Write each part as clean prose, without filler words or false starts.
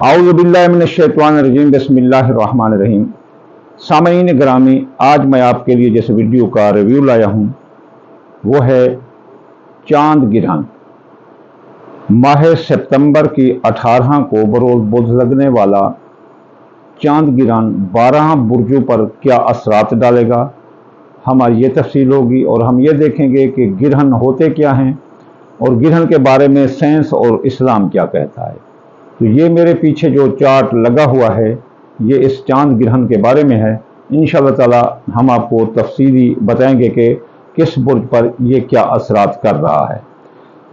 औज़ुबिल्लाहि मिनश्शैतानिर्रजीम बिस्मिल्लाहिर्रहमानिर्रहीम। सामईन ग्रामी, आज मैं आपके लिए जिस वीडियो का रिव्यू लाया हूँ वो है चांद गिरहन। माह सितंबर की 18 को बरोज़ बुध लगने वाला चांद गिरहन 12 बुर्जों पर क्या असरात डालेगा, हमारी ये तफसील होगी और हम ये देखेंगे कि गिरहन होते क्या हैं और गिरहन के बारे में साइंस और इस्लाम क्या कहता है। तो ये मेरे पीछे जो चार्ट लगा हुआ है ये इस चांद गिरहन के बारे में है। इंशाअल्लाह ताला हम आपको तफसीली बताएंगे कि किस बुर्ज पर ये क्या असरात कर रहा है।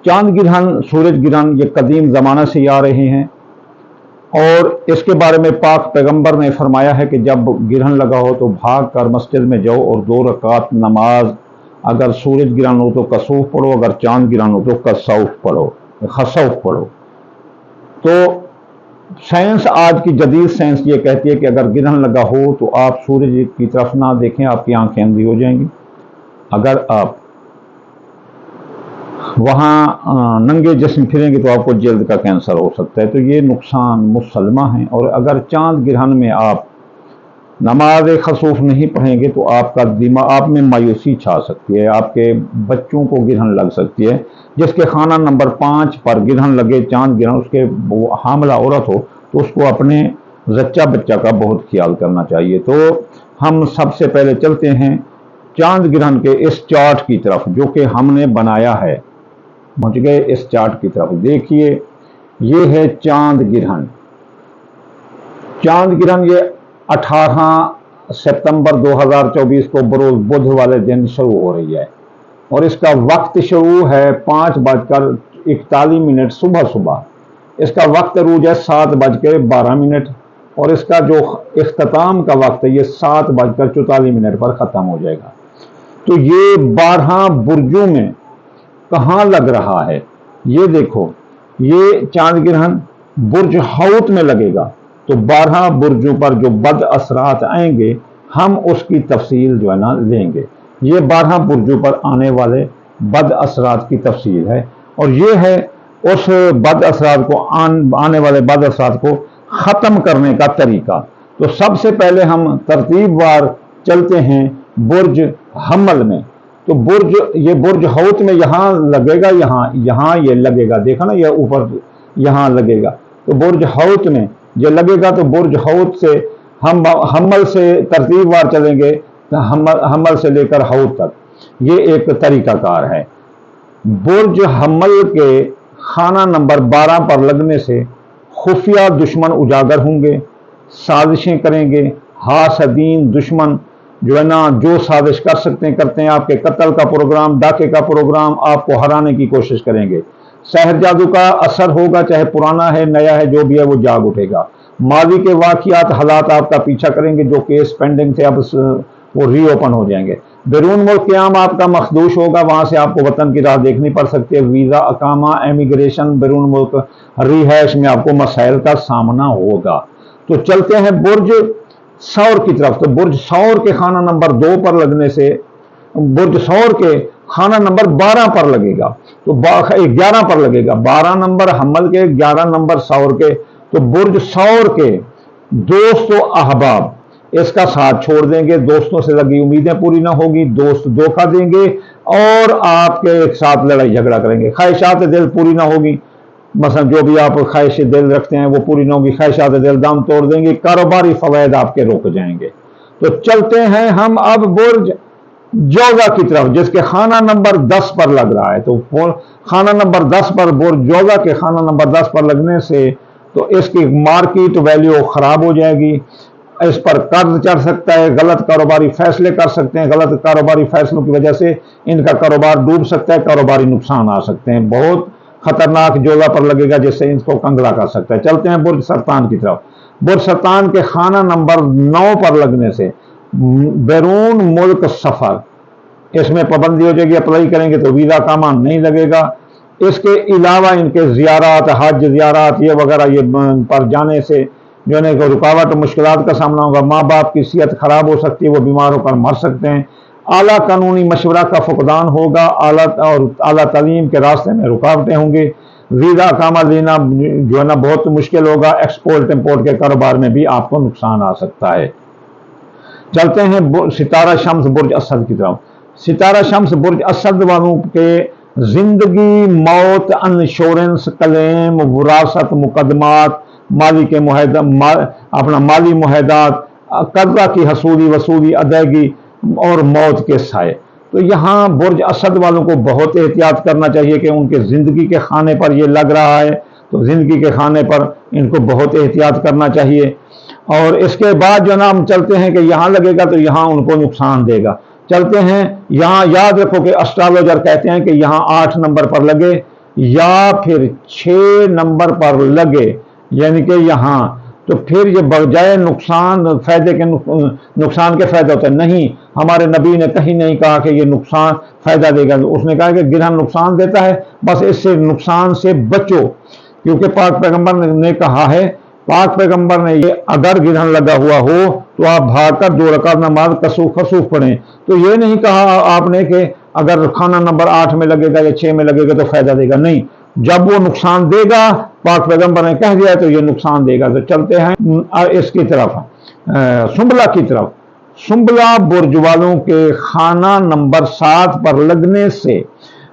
चांद गिरहन, सूरज गिरहन ये कदीम ज़माना से आ रहे हैं और इसके बारे में पाक पैगंबर ने फरमाया है कि जब गिरहन लगा हो तो भाग कर मस्जिद में जाओ और 2 रकात नमाज, अगर सूरज गिरहन हो तो कसूफ पढ़ो, अगर चांद गिरहन हो तो कसौफ पढ़ो, खसौफ पढ़ो। तो साइंस, आज की जदीद साइंस ये कहती है कि अगर गिरहन लगा हो तो आप सूरज की तरफ ना देखें, आपकी आंखें अंधी हो जाएंगी। अगर आप वहाँ नंगे जिस्म फिरेंगे तो आपको जल्द का कैंसर हो सकता है। तो ये नुकसान मुसलमा हैं। और अगर चांद गिरहन में आप नमाज खसूफ नहीं पढ़ेंगे तो आपका दिमाग, आप में मायूसी छा सकती है, आपके बच्चों को गिरहन लग सकती है। जिसके खाना नंबर 5 पर गिरहन लगे, चांद गिरहन, उसके वो हामला औरत हो तो उसको अपने जच्चा बच्चा का बहुत ख्याल करना चाहिए। तो हम सबसे पहले चलते हैं चांद गिरहन के इस चार्ट की तरफ जो कि हमने बनाया है। पहुंच गए इस चार्ट की तरफ, देखिए ये है चांद गिरहन। चांद गिरहन ये 18 सितंबर 2024 को बरोज़ बुध वाले दिन शुरू हो रही है और इसका वक्त शुरू है 5:41 सुबह। इसका वक्त अरूज है 7:12 और इसका जो इख्तिताम का वक्त है ये 7:44 पर ख़त्म हो जाएगा। तो ये 12 बुर्जों में कहाँ लग रहा है, ये देखो, ये चांद गिरहन बुर्ज हौत में लगेगा। तो 12 बुर्जों पर जो बद असरात आएंगे हम उसकी तफसील जो है ना लेंगे। ये 12 बुर्जों पर आने वाले बद असरात की तफसील है और ये है उस बद असरात को आने वाले बद असरात को ख़त्म करने का तरीका। तो सबसे पहले हम तरतीबवार चलते हैं बुर्ज हम्मल में। तो ये बुर्ज हौत में यहाँ लगेगा, यहाँ ये लगेगा, देखा ना, ये ऊपर यहाँ लगेगा। तो बुर्ज हौत में ये लगेगा। तो बुर्ज हौत से हम हम्मल से तरतीबवार चलेंगे, हम्मल से लेकर हौत तक, ये एक तरीकाकार है। बुर्ज हम्मल के खाना नंबर 12 पर लगने से खुफिया दुश्मन उजागर होंगे, साजिशें करेंगे। हासदीन दुश्मन जो है ना, जो साजिश कर सकते हैं करते हैं, आपके कत्ल का प्रोग्राम, डाके का प्रोग्राम, आपको हराने की कोशिश करेंगे। सहर जादू का असर होगा, चाहे पुराना है नया है जो भी है वो जाग उठेगा। माजी के वाकियात हालात आपका पीछा करेंगे, जो केस पेंडिंग थे अब वो रीओपन हो जाएंगे। बैरून मुल्क क़याम आपका मखदूश होगा, वहां से आपको वतन की राह देखनी पड़ सकती है। वीज़ा, अकामा, एमिग्रेशन, बैरून मुल्क रिहाइश में आपको मसाइल का सामना होगा। तो चलते हैं बुर्ज सौर की तरफ। तो बुर्ज सौर के खाना नंबर 2 पर लगने से बुर्ज सौर के खाना नंबर 12 पर लगेगा, तो 11 पर लगेगा। 12 नंबर हम्मल के, 11 नंबर सौर के। तो बुर्ज सौर के दोस्त व अहबाब इसका साथ छोड़ देंगे, दोस्तों से लगी उम्मीदें पूरी ना होगी, दोस्त धोखा देंगे और आपके एक साथ लड़ाई झगड़ा करेंगे। ख्वाहिशात दिल पूरी ना होगी, मसलन जो भी आप ख्वाहिश दिल रखते हैं वो पूरी ना होगी, ख्वाहिशात दिल दम तोड़ देंगे, कारोबारी फवायद आपके रुक जाएंगे। तो चलते हैं हम अब बुर्ज जोगा की तरफ जिसके खाना नंबर 10 पर लग रहा है। तो खाना नंबर 10 पर बुर्ज जोगा के खाना नंबर 10 पर लगने से तो इसकी मार्केट वैल्यू खराब हो जाएगी, इस पर कर्ज चढ़ सकता है, गलत कारोबारी फैसले कर सकते हैं, गलत कारोबारी फैसलों की वजह से इनका कारोबार डूब सकता है, कारोबारी नुकसान आ सकते हैं। बहुत खतरनाक जोगा पर लगेगा जिससे इसको कंगला कर सकता है। चलते हैं बुर्ज सरतान की तरफ। बुर्ज सरतान के खाना नंबर 9 पर लगने से बैरून मुल्क सफर, इसमें पाबंदी हो जाएगी। अप्लाई करेंगे तो वीज़ा कामा नहीं लगेगा। इसके अलावा इनके ज़ियारात, हज ज़ियारात ये वगैरह ये पर जाने से जो है रुकावट मुश्किलात का सामना होगा। माँ बाप की सेहत खराब हो सकती है, वो बीमार होकर मर सकते हैं। आला कानूनी मशवरा का फुकदान होगा, आला तालीम के रास्ते में रुकावटें होंगी। वीज़ा अकामा लेना जो है ना बहुत मुश्किल होगा। एक्सपोर्ट इम्पोर्ट के कारोबार में भी आपको नुकसान आ सकता है। चलते हैं सितारा शम्स बुर्ज असद की तरफ। सितारा शम्स बुर्ज असद वालों के जिंदगी, मौत, इंश्योरेंस क्लेम, विरासत, मुकदमात, माली के मुहैदा, अपना माली मुहैदात, कर्जा की हसूली वसूली, अदायगी और मौत के साए। तो यहाँ बुर्ज असद वालों को बहुत एहतियात करना चाहिए कि उनके ज़िंदगी के खाने पर ये लग रहा है, तो ज़िंदगी के खाने पर इनको बहुत एहतियात करना चाहिए। और इसके बाद जो ना हम चलते हैं कि यहाँ लगेगा तो यहाँ उनको नुकसान देगा। चलते हैं यहाँ, याद रखो कि एस्ट्रोलॉजर कहते हैं कि यहाँ 8 नंबर पर लगे या फिर 6 नंबर पर लगे, यानी कि यहाँ, तो फिर ये बजाय नुकसान फायदे के नुकसान के फायदा होता है। नहीं, हमारे नबी ने कहीं नहीं कहा कि ये नुकसान फायदा देगा। उसने कहा कि गिरहन नुकसान देता है, बस इससे नुकसान से बचो, क्योंकि पाक पैगंबर ने कहा है, पाक पैगंबर ने ये अगर गिरहन लगा हुआ हो तो आप भागकर 2 रकात नमाज कसूफ खसूफ पढ़ें। तो ये नहीं कहा आपने कि अगर खाना नंबर 8 में लगेगा या 6 में लगेगा तो फायदा देगा। नहीं, जब वो नुकसान देगा, पाक पैगंबर ने कह दिया, तो ये नुकसान देगा। तो चलते हैं इसकी तरफ, सुंबला की तरफ। सुंबला बुर्ज वालों के खाना नंबर 7 पर लगने से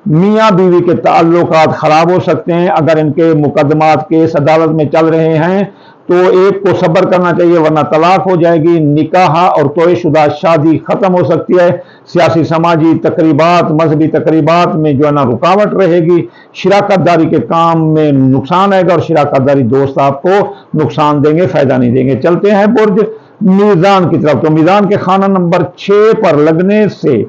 मियाँ बीवी के ताल्लुकात खराब हो सकते हैं। अगर इनके मुकदमात केस अदालत में चल रहे हैं तो एक को सब्र करना चाहिए, वरना तलाक हो जाएगी। निकाह और तोयशुदा शादी खत्म हो सकती है। सियासी समाजी तकरीबात, मजहबी तकरीबात में जो है ना रुकावट रहेगी। शिराकत दारी के काम में नुकसान आएगा और शिराकत दारी दोस्त आपको नुकसान देंगे, फायदा नहीं देंगे। चलते हैं बुर्ज मीज़ान की तरफ। तो मीज़ान के खाना नंबर 6 पर लगने से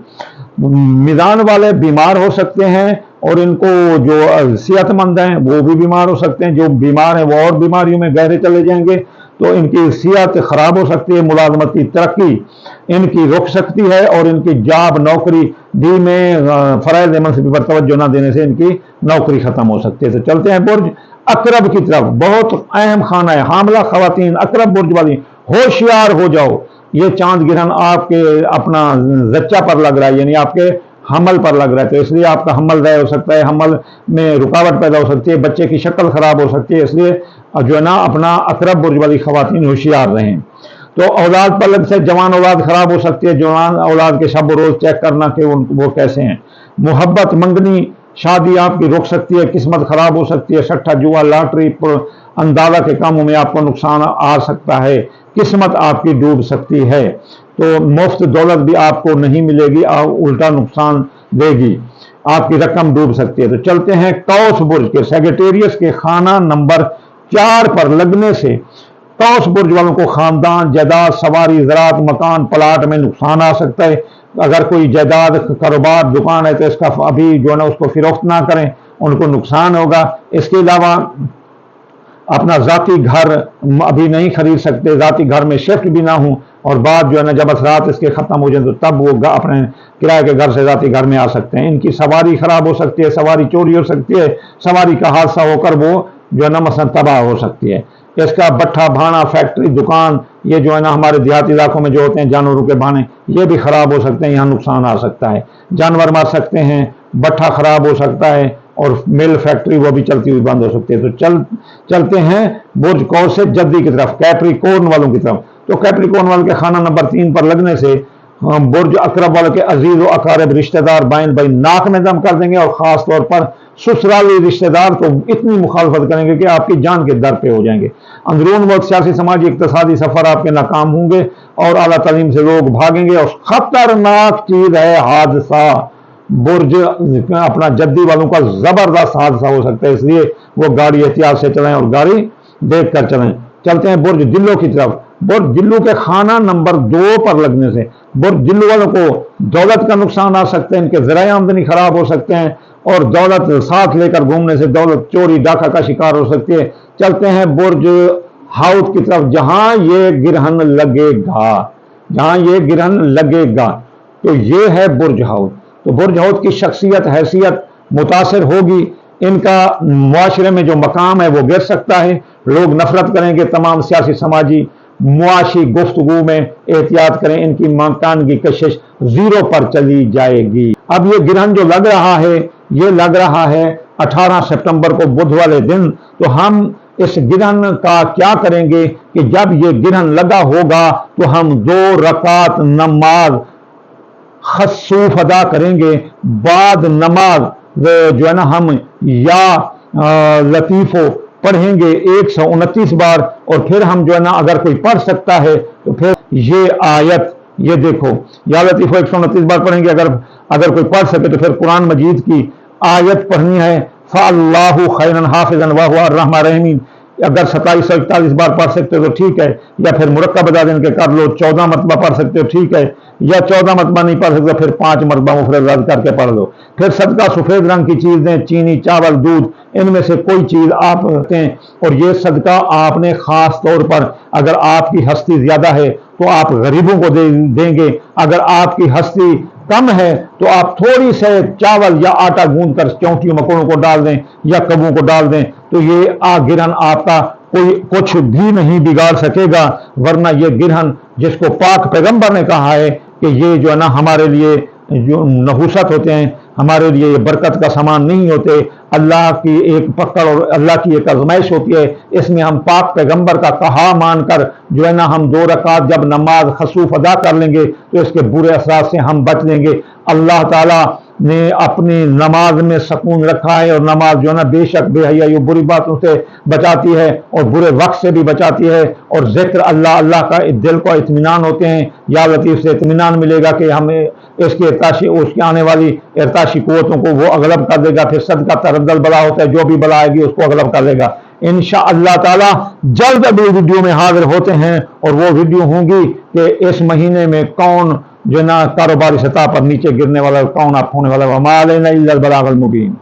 मीज़ान वाले बीमार हो सकते हैं और इनको जो सेहतमंद हैं वो भी बीमार हो सकते हैं। जो बीमार हैं वो और बीमारियों में गहरे चले जाएंगे, तो इनकी सेहत खराब हो सकती है। मुलाजमत की तरक्की इनकी रुक सकती है और इनकी जॉब नौकरी दी में फराइज मनसबी पर तवज्जो न देने से इनकी नौकरी खत्म हो सकती है। तो चलते हैं बुर्ज अकरब की तरफ। बहुत अहम खाना है, हामला खवातीन अकरब बुर्ज वाली होशियार हो जाओ। ये चांद गिरहन आपके अपना जच्चा पर लग रहा है, यानी आपके हमल पर लग रहा है, तो इसलिए आपका हमल ज़ाया हो सकता है, हमल में रुकावट पैदा हो सकती है, बच्चे की शक्ल खराब हो सकती है। इसलिए जो है ना अपना अकरब बुर्ज वाली खवातीन होशियार रहें। तो औलाद पर लग से जवान औलाद खराब हो सकती है। जवान औलाद के शब रोज़ चेक करना कि वो कैसे हैं। मुहब्बत, मंगनी, शादी आपकी रुक सकती है, किस्मत खराब हो सकती है। सट्टा, जुआ, लॉटरी, अंदाजा के कामों में आपको नुकसान आ सकता है। किस्मत आपकी डूब सकती है। तो मुफ्त दौलत भी आपको नहीं मिलेगी, उल्टा नुकसान देगी, आपकी रकम डूब सकती है। तो चलते हैं कौस बुर्ज के सेक्रेटेरियस के खाना नंबर 4 पर लगने से कौस बुर्ज वालों को खानदान, जायदाद, सवारी, ज़रात, मकान, प्लाट में नुकसान आ सकता है। अगर कोई जायदाद, कारोबार, दुकान है तो इसका अभी जो है ना उसको फिरोख्त ना करें, उनको नुकसान होगा। इसके अलावा अपना ज़ाती घर अभी नहीं खरीद सकते, ज़ाती घर में शिफ्ट भी ना हो, और बाद जो है ना जब असरात इसके ख़त्म हो जाए तो तब वो अपने किराए के घर से ज़ाती घर में आ सकते हैं। इनकी सवारी ख़राब हो सकती है, सवारी चोरी हो सकती है, सवारी का हादसा होकर वो जो है ना मसलन तबाह हो सकती है। इसका भट्ठा, भाना, फैक्ट्री, दुकान, ये जो है ना हमारे देहाती इलाकों में जो होते हैं जानवरों के भाने, ये भी ख़राब हो सकते हैं, यहाँ नुकसान आ सकता है। जानवर मर सकते हैं, भट्ठा ख़राब हो सकता है और मिल फैक्ट्री वो भी चलती हुई बंद हो सकती है। तो चलते हैं बुर्ज कौस से जद्दी की तरफ, कैप्रिकॉर्न वालों की तरफ। तो कैप्रिकॉर्न वालों के खाना नंबर 3 पर लगने से बुर्ज अकरब वालों के अजीज व अकारब रिश्तेदार बाइन बाइन नाक में दम कर देंगे, और ख़ास तौर पर ससुराली रिश्तेदार तो इतनी मुखालफत करेंगे कि आपकी जान के दर पे हो जाएंगे। अंदरून वक्त सियासी, समाजी, इक्तसादी सफ़र आपके नाकाम होंगे और आला तालीम से लोग भागेंगे। और ख़तरनाक चीज़ है हादसा। बुर्ज अपना जद्दी वालों का ज़बरदस्त हादसा हो सकता है, इसलिए वो गाड़ी एहतियात से चलाएं और गाड़ी देख कर चलें। चलते हैं बुर्ज जिल्लो की तरफ। बुर्ज जिल्लो के खाना नंबर 2 पर लगने से बुर्ज जिल्लो वालों को दौलत का नुकसान आ सकते हैं, इनके ज़राए आमदनी खराब हो सकते हैं, और दौलत साथ लेकर घूमने से दौलत चोरी, डाका का शिकार हो सकती है। चलते हैं बुर्ज हाउत की तरफ, जहां ये गिरहन लगेगा, जहां ये गिरहन लगेगा, तो ये है बुर्ज हाउत। तो बुर्ज हाउत की शख्सियत, हैसियत मुतासर होगी। इनका मुआशरे में जो मकाम है वो गिर सकता है, लोग नफरत करेंगे। तमाम सियासी, समाजी, मुआशी गुफ्तगू में एहतियात करें, इनकी मकान की कशिश 0 पर चली जाएगी। अब ये गिरहन जो लग रहा है, ये लग रहा है 18 सितंबर को बुध वाले दिन, तो हम इस गिरहन का क्या करेंगे कि जब ये गिरहन लगा होगा तो हम 2 रकात नमाज खसूफ अदा करेंगे। बाद नमाज जो है ना हम या लतीफ़ो पढ़ेंगे 129 बार, और फिर हम जो है ना अगर कोई पढ़ सकता है तो फिर ये आयत, ये देखो, या लतीफ़ो 129 बार पढ़ेंगे। अगर कोई पढ़ सके तो फिर कुरान मजीद की आयत पढ़नी है, फ़अल्लाहु खैरन हाफ़िज़न व हुवा अर्रहमानुर रहीम। अगर 2741 बार पढ़ सकते हो तो ठीक है, या फिर मुरक्कब अदादिन के कर लो, 14 मरतबा पढ़ सकते हो ठीक है, या 14 मरतबा नहीं पढ़ सकते फिर 5 मरतबा मुफरद रद्द करके पढ़ लो। फिर सदका सफ़ेद रंग की चीज़ें, चीनी, चावल, दूध, इनमें से कोई चीज़ आप दें, और ये सदका आपने ख़ास तौर पर अगर आपकी हस्ती ज़्यादा है तो आप गरीबों को देंगे। अगर आपकी हस्ती कम है तो आप थोड़ी से चावल या आटा गूंद कर चौंटियों मकोड़ों को डाल दें या कबों को डाल दें, तो ये गिरहन आपका कोई कुछ भी नहीं बिगाड़ सकेगा। वरना ये गिरहन जिसको पाक पैगंबर ने कहा है कि ये जो है ना हमारे लिए जो नहुसत होते हैं, हमारे लिए ये बरकत का सामान नहीं होते, अल्लाह की एक पकड़ और अल्लाह की एक आजमाइश होती है। इसमें हम पाक पैगंबर का कहा मानकर जो है ना हम 2 रकात जब नमाज खसूफ अदा कर लेंगे तो इसके बुरे असरात से हम बच लेंगे। अल्लाह ताला ने अपनी नमाज में सकून रखा है, और नमाज जो है ना बेशक बेहया ये बुरी बातों से बचाती है और बुरे वक्त से भी बचाती है, और जिक्र अल्लाह अल्लाह का दिल को इत्मीनान होते हैं। या लतीफ़ से इत्मीनान मिलेगा कि हमें इसकी इर्ताशी, उसकी आने वाली इर्ताशी कुव्वतों को वो अगलब कर देगा। फिर सदका तरद्दल बला होता है, जो भी बला आएगी उसको अगलब कर लेगा। इंशाअल्लाह ताला जल्द अभी वीडियो में हाजिर होते हैं, और वो वीडियो होंगी कि इस महीने में कौन जो ना कारोबारी सतह पर नीचे गिरने वाला, कौन आप होने वाला। वमा अलैना इल्लल बलागुल मुबीन।